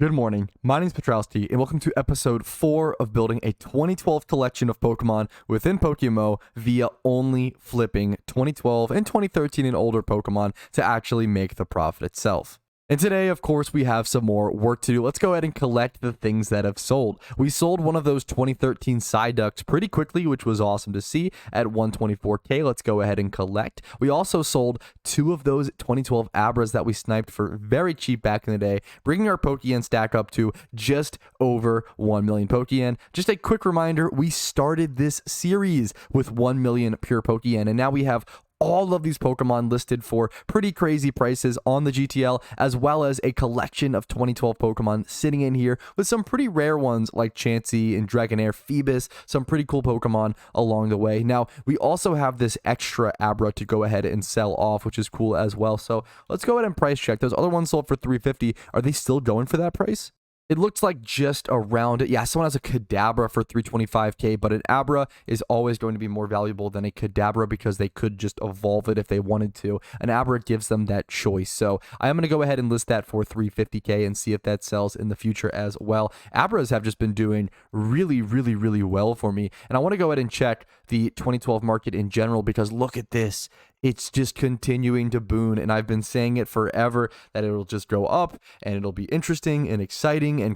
Good morning, my name is Patrouski, and welcome to episode 4 of building a 2012 collection of Pokemon within PokeMMO via only flipping 2012 and 2013 and older Pokemon to actually make the profit itself. And today, of course, we have some more work to do. Let's go ahead and collect the things that have sold. We sold one of those 2013 Psyducks pretty quickly, which was awesome to see at 124k. Let's go ahead and collect. We also sold 2 of those 2012 Abras that we sniped for very cheap back in the day, bringing our Pokeyen stack up to just over 1 million Pokeyen. Just a quick reminder, we started this series with 1 million pure Pokeyen, and now we have all of these Pokemon listed for pretty crazy prices on the GTL, as well as a collection of 2012 Pokemon sitting in here with some pretty rare ones like Chansey and Dragonair, Phoebus, some pretty cool Pokemon along the way. Now, we also have this extra Abra to go ahead and sell off, which is cool as well. So let's go ahead and price check. Those other ones sold for 350. Are they still going for that price? It looks like just around it. Yeah, someone has a Kadabra for 325k, but an Abra is always going to be more valuable than a Kadabra because they could just evolve it if they wanted to. An Abra gives them that choice. So I am going to go ahead and list that for 350k and see if that sells in the future as well. Abras have just been doing really well for me. And I want to go ahead and check the 2012 market in general because look at this. It's just continuing to boom, and I've been saying it forever that it'll just go up and it'll be interesting and exciting, and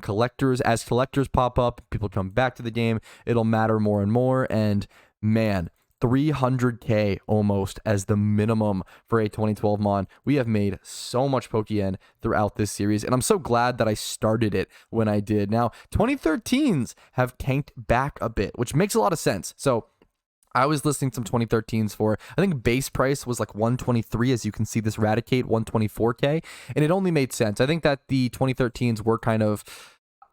as collectors pop up, people come back to the game, it'll matter more and more. And man, 300k almost as the minimum for a 2012 mon. We have made so much Pokeyen throughout this series, and I'm so glad that I started it when I did. Now, 2013s have tanked back a bit, which makes a lot of sense. So I was listing some 2013s for, I think base price was like 123, as you can see this Raticate 124k, and it only made sense. I think that the 2013s were kind of,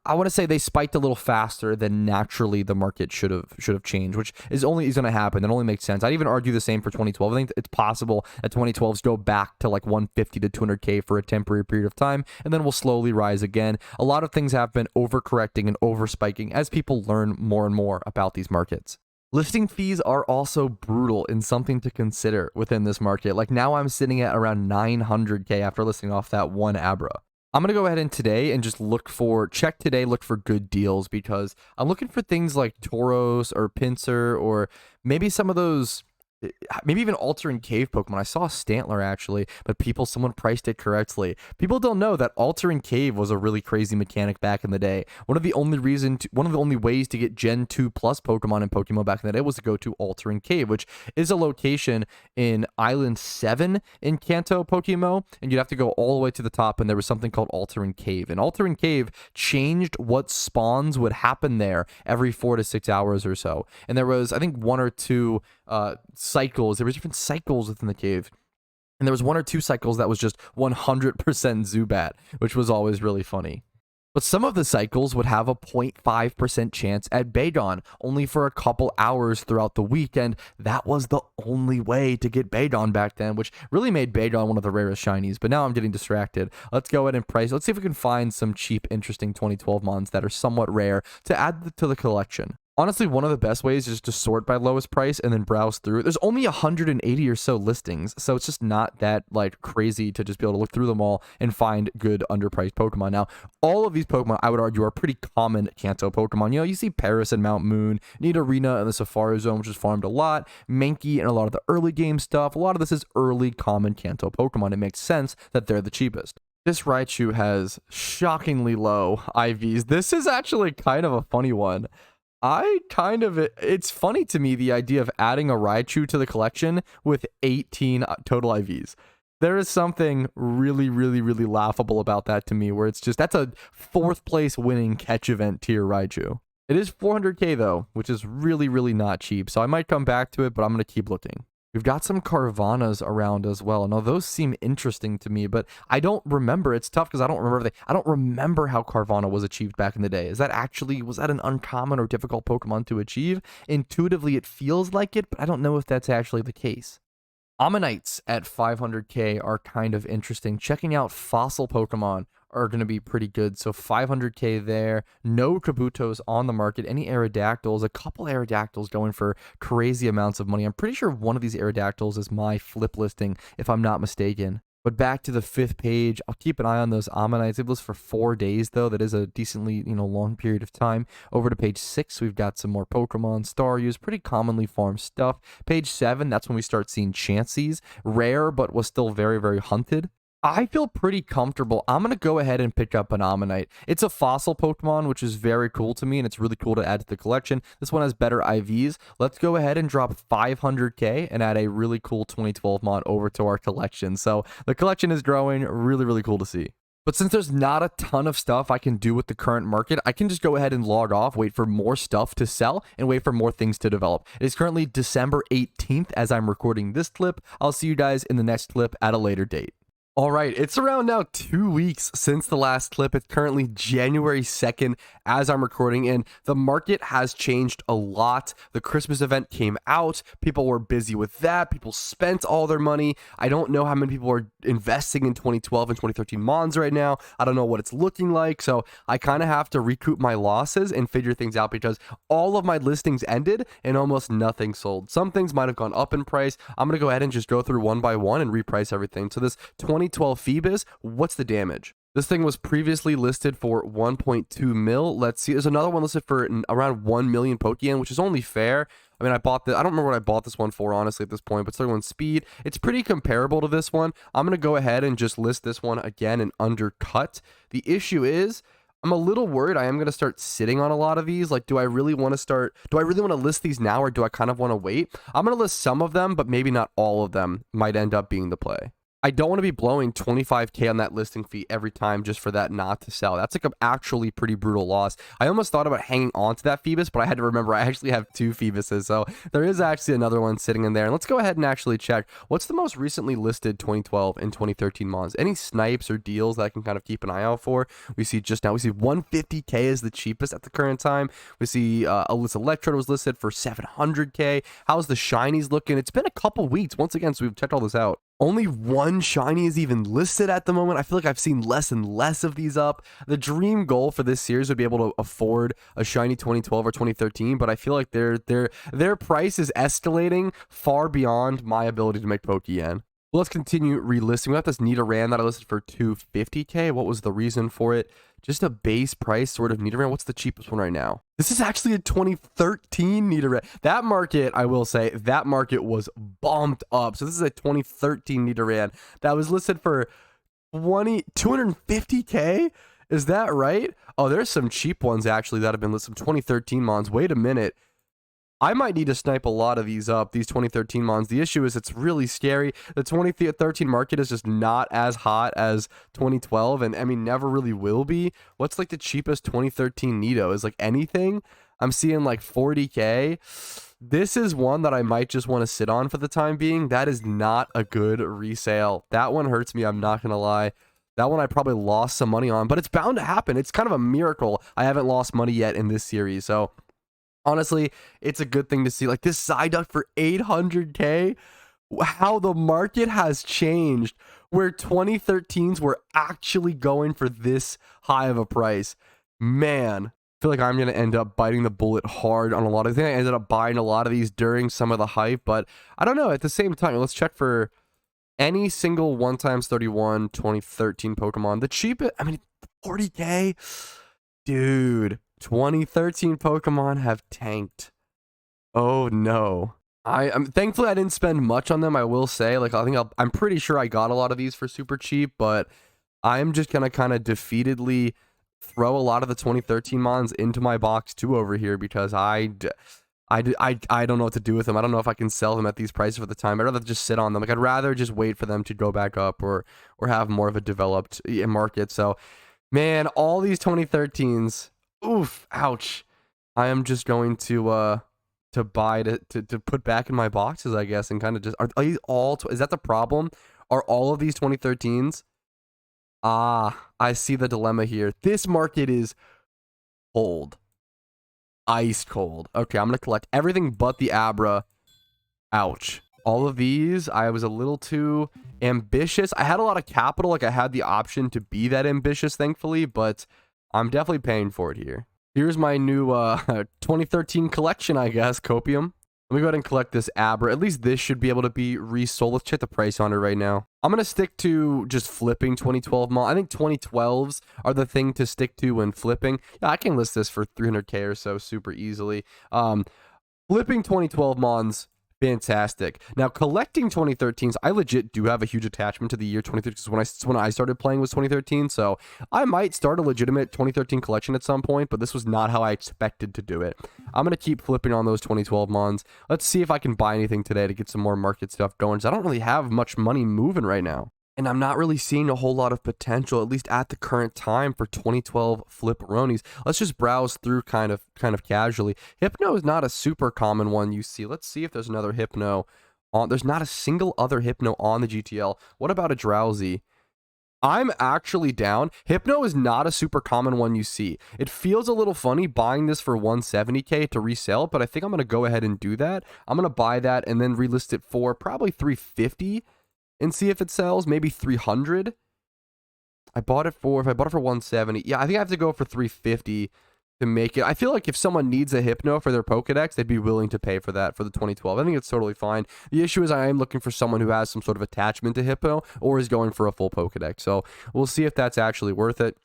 I want to say they spiked a little faster than naturally the market should have changed, which is going to happen. That only makes sense. I'd even argue the same for 2012. I think it's possible that 2012s go back to like 150 to 200k for a temporary period of time, and then we'll slowly rise again. A lot of things have been overcorrecting and overspiking as people learn more and more about these markets. Listing fees are also brutal and something to consider within this market. Like now I'm sitting at around 900k after listing off that one Abra. I'm going to go ahead and today and just look for good deals because I'm looking for things like Tauros or Pinsir or maybe some of those, maybe even Alter and Cave Pokemon. I saw Stantler actually, but someone priced it correctly. People don't know that Alter and Cave was a really crazy mechanic back in the day. One of the only ways to get Gen 2 plus Pokemon in Pokemon back in the day was to go to Alter and Cave, which is a location in Island 7 in Kanto PokeMMO, and you'd have to go all the way to the top, and there was something called Alter and Cave. And Alter and Cave changed what spawns would happen there every 4 to 6 hours or so. And there was, I think, 1 or 2 cycles. There was different cycles within the cave, and there was 1 or 2 cycles that was just 100% Zubat, which was always really funny. But some of the cycles would have a 0.5% chance at Bagon, only for a couple hours throughout the weekend. That was the only way to get Bagon back then, which really made Bagon one of the rarest shinies. But now I'm getting distracted. Let's go ahead and price. Let's see if we can find some cheap, interesting 2012 mons that are somewhat rare to add to the collection. Honestly, one of the best ways is to sort by lowest price and then browse through. There's only 180 or so listings, so it's just not that like crazy to just be able to look through them all and find good underpriced Pokemon. Now, all of these Pokemon, I would argue, are pretty common Kanto Pokemon. You know, you see Paris and Mount Moon, Nidorina in the Safari Zone, which is farmed a lot, Mankey and a lot of the early game stuff. A lot of this is early common Kanto Pokemon. It makes sense that they're the cheapest. This Raichu has shockingly low IVs. This is actually kind of a funny one. It's funny to me, the idea of adding a Raichu to the collection with 18 total IVs. There is something really laughable about that to me, where it's just, that's a 4th place winning catch event tier Raichu. It is 400k though, which is really not cheap. So I might come back to it, but I'm going to keep looking. We've got some Carvanas around as well. Now those seem interesting to me, but I don't remember. It's tough because I don't remember how Carvana was achieved back in the day. Was that an uncommon or difficult Pokemon to achieve? Intuitively, it feels like it, but I don't know if that's actually the case. Ammonites at 500k are kind of interesting. Checking out fossil Pokemon are going to be pretty good. So 500k there. No Kabutos on the market. Any Aerodactyls? A couple Aerodactyls going for crazy amounts of money. I'm pretty sure one of these Aerodactyls is my flip listing, if I'm not mistaken. But back to the 5th page, I'll keep an eye on those Ammonites. It was for 4 days, though. That is a decently, long period of time. Over to page 6, we've got some more Pokemon, Staryus, pretty commonly farmed stuff. Page 7, that's when we start seeing Chanseys. Rare, but was still very, very hunted. I feel pretty comfortable. I'm going to go ahead and pick up an Ammonite. It's a fossil Pokemon, which is very cool to me, and it's really cool to add to the collection. This one has better IVs. Let's go ahead and drop 500k and add a really cool 2012 mod over to our collection. So the collection is growing. Really, really cool to see. But since there's not a ton of stuff I can do with the current market, I can just go ahead and log off, wait for more stuff to sell, and wait for more things to develop. It is currently December 18th as I'm recording this clip. I'll see you guys in the next clip at a later date. All right, it's around now 2 weeks since the last clip. It's currently January 2nd as I'm recording, and the market has changed a lot. The Christmas event came out. People were busy with that. People spent all their money. I don't know how many people are investing in 2012 and 2013 Mons right now. I don't know what it's looking like, so I kind of have to recoup my losses and figure things out because all of my listings ended and almost nothing sold. Some things might have gone up in price. I'm going to go ahead and just go through one by one and reprice everything. So this 2012 Phoebus, what's the damage? This thing was previously listed for 1.2 mil. Let's see. There's another one listed for around 1 million Pokeyen, which is only fair. I mean, I don't remember what I bought this one for, honestly, at this point, but it's one speed. It's pretty comparable to this one. I'm going to go ahead and just list this one again and undercut. The issue is, I'm a little worried I am going to start sitting on a lot of these. Like, do I really want to list these now, or do I kind of want to wait? I'm going to list some of them, but maybe not all of them might end up being the play. I don't want to be blowing 25k on that listing fee every time just for that not to sell. That's like an actually pretty brutal loss. I almost thought about hanging on to that Phoebus, but I had to remember I actually have 2 Phoebuses, so there is actually another one sitting in there. And let's go ahead and actually check what's the most recently listed 2012 and 2013 Mons. Any snipes or deals that I can kind of keep an eye out for? We see 150k is the cheapest at the current time. We see Alyssa Electrode was listed for 700k. How's the shinies looking? It's been a couple weeks once again, so we've checked all this out. Only one shiny is even listed at the moment. I feel like I've seen less and less of these up. The dream goal for this series would be able to afford a shiny 2012 or 2013, but I feel like their price is escalating far beyond my ability to make Pokeyen. Let's continue relisting. We got this Nidoran that I listed for 250k. What was the reason for it? Just a base price sort of Nidoran. What's the cheapest one right now? This is actually a 2013 Nidoran. That market, I will say, that market was bumped up. So this is a 2013 Nidoran that was listed for 250k. Is that right? Oh, there's some cheap ones actually that have been listed. Some 2013 Mons. Wait a minute. I might need to snipe a lot of these up, these 2013 Mons. The issue is it's really scary. The 2013 market is just not as hot as 2012, and I mean, never really will be. What's like the cheapest 2013 Nido? Is like anything? I'm seeing like 40k. This is one that I might just want to sit on for the time being. That is not a good resale. That one hurts me, I'm not going to lie. That one I probably lost some money on, but it's bound to happen. It's kind of a miracle I haven't lost money yet in this series, so honestly, it's a good thing to see. Like this Psyduck for 800k. How the market has changed, where 2013s were actually going for this high of a price. Man, I feel like I'm going to end up biting the bullet hard on a lot of things. I ended up buying a lot of these during some of the hype, but I don't know. At the same time, let's check for any single 1x31 2013 Pokemon. The cheapest, I mean, 40k? Dude. 2013 Pokemon have tanked. Oh no. I'm thankfully I didn't spend much on them. I will say, like, I'm pretty sure I got a lot of these for super cheap, but I'm just gonna kind of defeatedly throw a lot of the 2013 Mons into my box too over here because I don't know what to do with them. I don't know if I can sell them at these prices for the time. I'd rather just sit on them. Like, I'd rather just wait for them to go back up or have more of a developed market. So, man, all these 2013s. Oof, ouch. I am just going to buy to put back in my boxes, I guess, and kind of just are these all is that the problem? Are all of these 2013s? Ah, I see the dilemma here. This market is cold. Ice cold. Okay, I'm gonna collect everything but the Abra. Ouch. All of these, I was a little too ambitious. I had a lot of capital, like I had the option to be that ambitious, thankfully, but I'm definitely paying for it here. Here's my new 2013 collection, I guess, Copium. Let me go ahead and collect this Abra. At least this should be able to be resold. Let's check the price on it right now. I'm going to stick to just flipping 2012 mon. I think 2012s are the thing to stick to when flipping. Yeah, I can list this for 300k or so super easily. Flipping 2012 mons, fantastic. Now, collecting 2013s, I legit do have a huge attachment to the year 2013 because when I started playing was 2013, so I might start a legitimate 2013 collection at some point, but this was not how I expected to do it. I'm going to keep flipping on those 2012 mons. Let's see if I can buy anything today to get some more market stuff going, because I don't really have much money moving right now. And I'm not really seeing a whole lot of potential, at least at the current time, for 2012 flip-ronies. Let's just browse through kind of casually. Hypno is not a super common one you see. Let's see if there's another Hypno on. There's not a single other Hypno on the GTL. What about a Drowsy? I'm actually down. Hypno is not a super common one you see. It feels a little funny buying this for 170k to resell, but I think I'm going to go ahead and do that. I'm going to buy that and then relist it for probably 350. And see if it sells, maybe 300. If I bought it for 170, yeah, I think I have to go for 350 to make it. I feel like if someone needs a Hypno for their Pokedex, they'd be willing to pay for that for the 2012. I think it's totally fine. The issue is I am looking for someone who has some sort of attachment to Hypno or is going for a full Pokedex. So we'll see if that's actually worth it.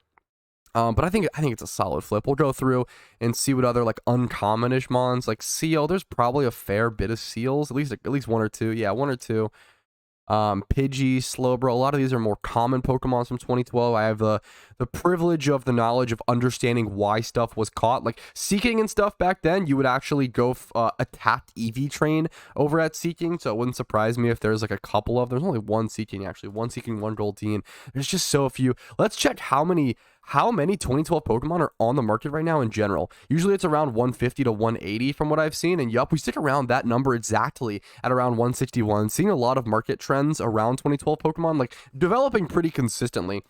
But I think it's a solid flip. We'll go through and see what other like uncommonish mons, like Seal. There's probably a fair bit of Seals, at least one or two. Yeah, one or two. Pidgey, Slowbro, a lot of these are more common Pokemon from 2012. I have the privilege of the knowledge of understanding why stuff was caught. Like Seeking and stuff back then, you would actually go attack EV Train over at Seeking, so it wouldn't surprise me if there's like a couple of. There's only one Seeking, actually. One Seeking, one Goldeen. There's just so few. Let's check how many 2012 Pokemon are on the market right now in general. Usually it's around 150 to 180 from what I've seen, and yup, we stick around that number exactly at around 161. Seeing a lot of market trends around 2012 Pokemon, like developing pretty consistently.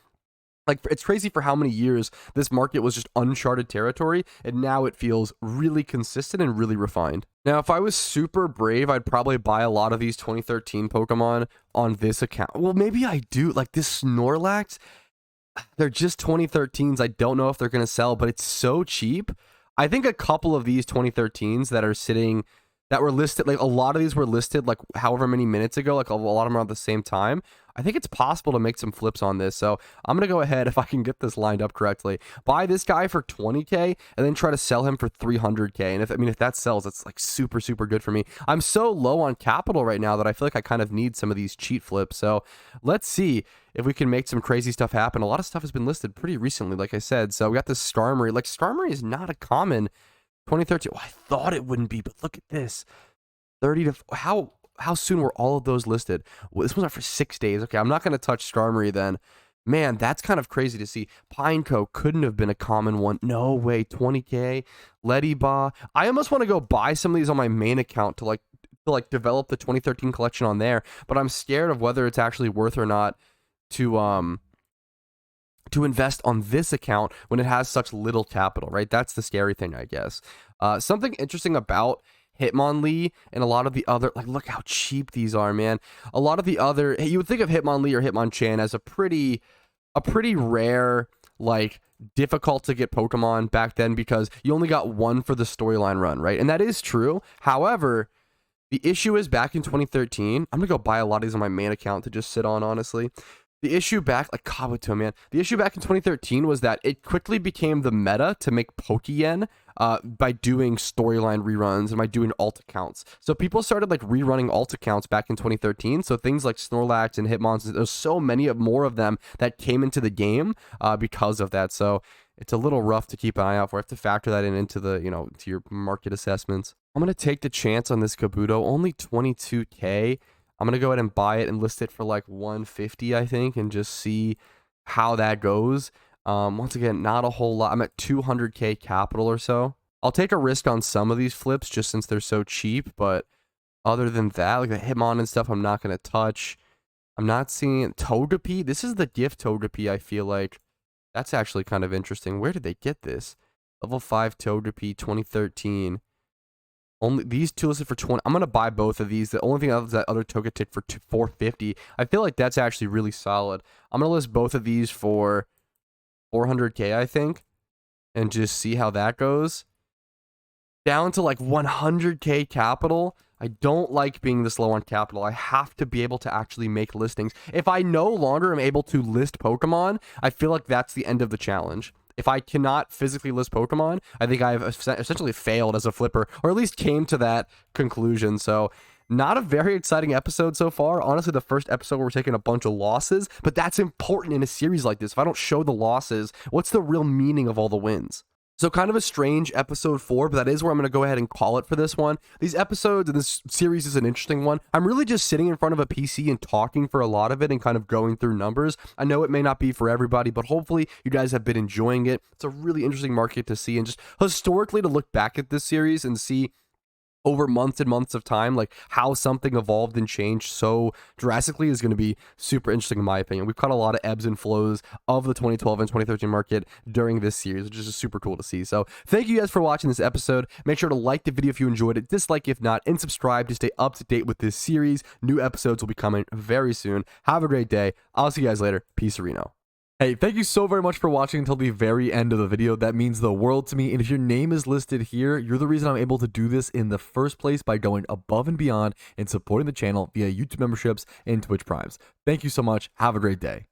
Like, it's crazy for how many years this market was just uncharted territory, and now it feels really consistent and really refined. Now, if I was super brave, I'd probably buy a lot of these 2013 Pokemon on this account. Well, maybe I do. Like, this Snorlax, they're just 2013s. I don't know if they're going to sell, but it's so cheap. I think a couple of these 2013s that were listed, like a lot of these were listed like however many minutes ago, like a lot of them are at the same time. I think it's possible to make some flips on this. So I'm going to go ahead, if I can get this lined up correctly, buy this guy for 20k and then try to sell him for 300k. And if that sells, that's like super, super good for me. I'm so low on capital right now that I feel like I kind of need some of these cheat flips. So let's see if we can make some crazy stuff happen. A lot of stuff has been listed pretty recently, like I said. So we got this Starmie. Like Starmie is not a common 2013. Oh, I thought it wouldn't be, but look at this. 30 to how soon were all of those listed? Well, this was out for 6 days. Okay, I'm not going to touch Starmie then. Man, that's kind of crazy to see. Pineco couldn't have been a common one. No way, 20k. Leddyba. I almost want to go buy some of these on my main account to develop the 2013 collection on there, but I'm scared of whether it's actually worth or not to invest on this account when it has such little capital, right? That's the scary thing, I guess. Something interesting about Hitmonlee and a lot of the other, like, look how cheap these are, man. A lot of the other, you would think of Hitmonlee or Hitmonchan as a pretty rare, like, difficult to get Pokemon back then because you only got one for the storyline run, right? And that is true. However, the issue is back in 2013, I'm gonna go buy a lot of these on my main account to just sit on, honestly. The issue back, like Kabuto, man. The issue back in 2013 was that it quickly became the meta to make Pokeyen by doing storyline reruns and by doing alt accounts. So people started like rerunning alt accounts back in 2013. So things like Snorlax and Hitmonsters, there's so many more of them that came into the game because of that. So it's a little rough to keep an eye out for. I have to factor that into the, to your market assessments. I'm going to take the chance on this Kabuto, only 22k. I'm going to go ahead and buy it and list it for like 150, I think, and just see how that goes. Once again, not a whole lot. I'm at 200k capital or so. I'll take a risk on some of these flips just since they're so cheap, but other than that, like the Hitmon and stuff, I'm not going to touch. I'm not seeing Togepi. This is the gift Togepi, I feel like. That's actually kind of interesting. Where did they get this? Level 5 Togepi 2013. Only these two listed for 20. I'm gonna buy both of these. The only thing else is that other Togetic for 450. I feel like that's actually really solid. I'm gonna list both of these for 400k, I think, and just see how that goes. Down to like 100k capital. I don't like being this low on capital. I have to be able to actually make listings. If I no longer am able to list Pokemon, I feel like that's the end of the challenge. If I cannot physically list Pokemon, I think I've essentially failed as a flipper, or at least came to that conclusion. So, not a very exciting episode so far. Honestly, the first episode we're taking a bunch of losses, but that's important in a series like this. If I don't show the losses, what's the real meaning of all the wins? So kind of a strange episode 4, but that is where I'm going to go ahead and call it for this one. These episodes and this series is an interesting one. I'm really just sitting in front of a PC and talking for a lot of it and kind of going through numbers. I know it may not be for everybody, but hopefully you guys have been enjoying it. It's a really interesting market to see, and just historically to look back at this series and see over months and months of time, like how something evolved and changed so drastically is going to be super interesting in my opinion. We've caught a lot of ebbs and flows of the 2012 and 2013 market during this series, which is just super cool to see. So thank you guys for watching this episode. Make sure to like the video if you enjoyed it, dislike if not, and subscribe to stay up to date with this series. New episodes will be coming very soon. Have a great day. I'll see you guys later. Peace, Reno. Hey, thank you so very much for watching until the very end of the video. That means the world to me. And if your name is listed here, you're the reason I'm able to do this in the first place by going above and beyond and supporting the channel via YouTube memberships and Twitch Primes. Thank you so much. Have a great day.